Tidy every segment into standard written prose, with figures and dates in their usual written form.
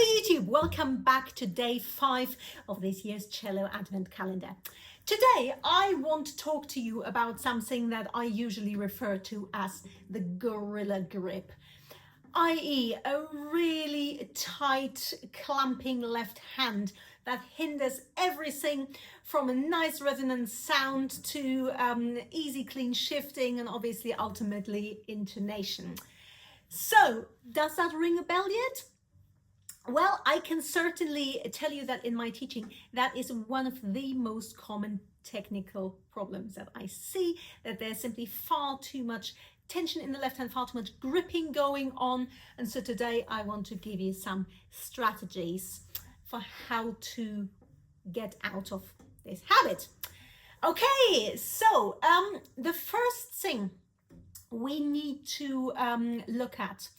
Hello YouTube, welcome back to day 5 of this year's Cello Advent Calendar. Today I want to talk to you about something that I usually refer to as the gorilla grip, i.e. a really tight clamping left hand that hinders everything from a nice resonant sound to easy clean shifting and obviously ultimately intonation. So does that ring a bell yet? Well, I can certainly tell you that in my teaching, that is one of the most common technical problems that I see, that there's simply far too much tension in the left hand, far too much gripping going on. And so today I want to give you some strategies for how to get out of this habit. Okay, so the first thing we need to look at,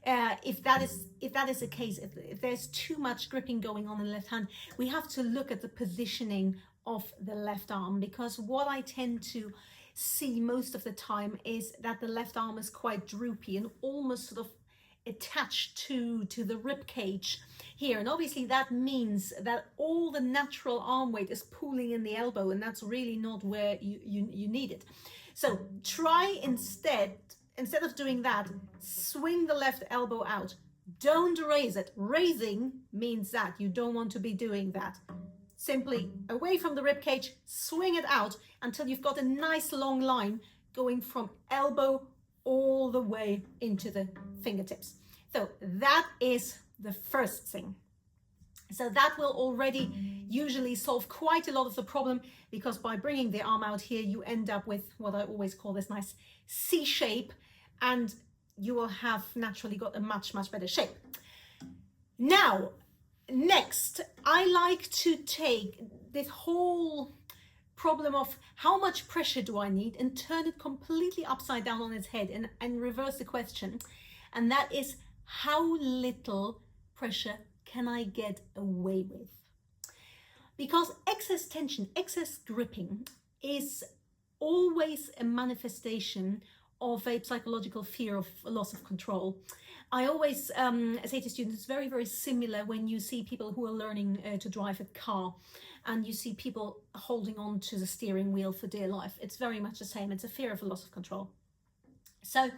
if that is the case, if there's too much gripping going on in the left hand, we have to look at the positioning of the left arm, because what I tend to see most of the time is that the left arm is quite droopy and almost sort of attached to the rib cage here, and obviously that means that all the natural arm weight is pulling in the elbow, and that's really not where you need it. So try instead of doing that, swing the left elbow out. Don't raise it. Raising means that you don't want to be doing that. Simply away from the rib cage, swing it out until you've got a nice long line going from elbow all the way into the fingertips. So that is the first thing. So that will already usually solve quite a lot of the problem, because by bringing the arm out here, you end up with what I always call this nice C shape, and you will have naturally got a much better shape. Now, next, I like to take this whole problem of how much pressure do I need and turn it completely upside down on its head and reverse the question. And that is, how little pressure can I get away with? Because excess tension, excess gripping is always a manifestation of a psychological fear of loss of control. I always say to students, it's very similar when you see people who are learning to drive a car and you see people holding on to the steering wheel for dear life. It's very much the same. It's a fear of a loss of control. So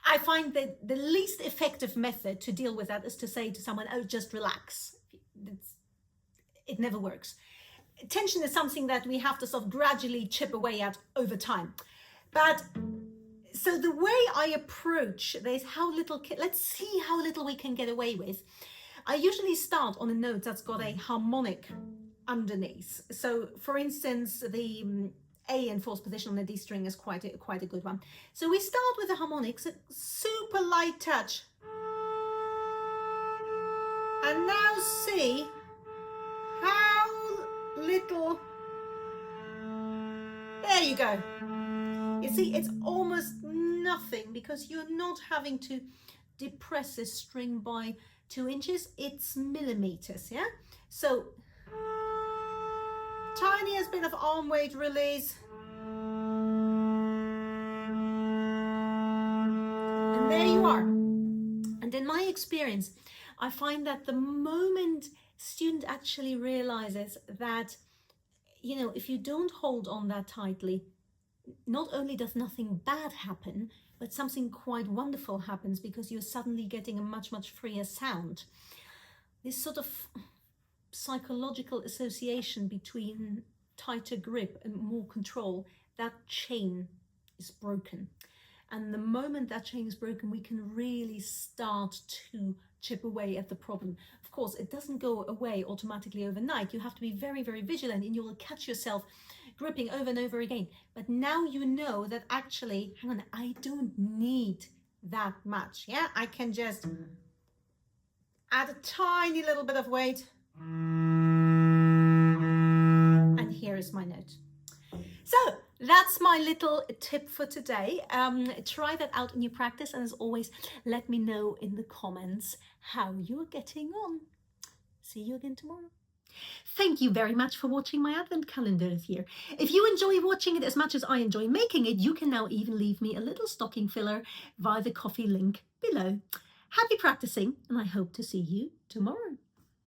I find that the least effective method to deal with that is to say to someone, oh, just relax. It never works. Tension is something that we have to sort of gradually chip away at over time. But so the way I approach this, let's see how little we can get away with. I usually start on a note that's got a harmonic underneath. So for instance, the A in fourth position on the D string is quite a good one. So we start with the harmonics, a super light touch. And now see how little, there you go. You see, it's almost nothing, because you're not having to depress this string by 2 inches, it's millimeters, yeah? So, tiniest bit of arm weight release. And there you are. And in my experience, I find that the moment student actually realizes that, you know, if you don't hold on that tightly, not only does nothing bad happen, but something quite wonderful happens, because you're suddenly getting a much freer sound. This sort of psychological association between tighter grip and more control, that chain is broken. And the moment that chain is broken, we can really start to chip away at the problem. Of course, it doesn't go away automatically overnight. You have to be very vigilant, and you will catch yourself gripping over and over again. But now you know that actually, hang on, I don't need that much. Yeah, I can just add a tiny little bit of weight. And here is my note. So that's my little tip for today. Try that out in your practice, and as always, let me know in the comments how you're getting on. See you again tomorrow. Thank you very much for watching my Advent calendar this year. If you enjoy watching it as much as I enjoy making it, you can now even leave me a little stocking filler via the coffee link below. Happy practicing, and I hope to see you tomorrow.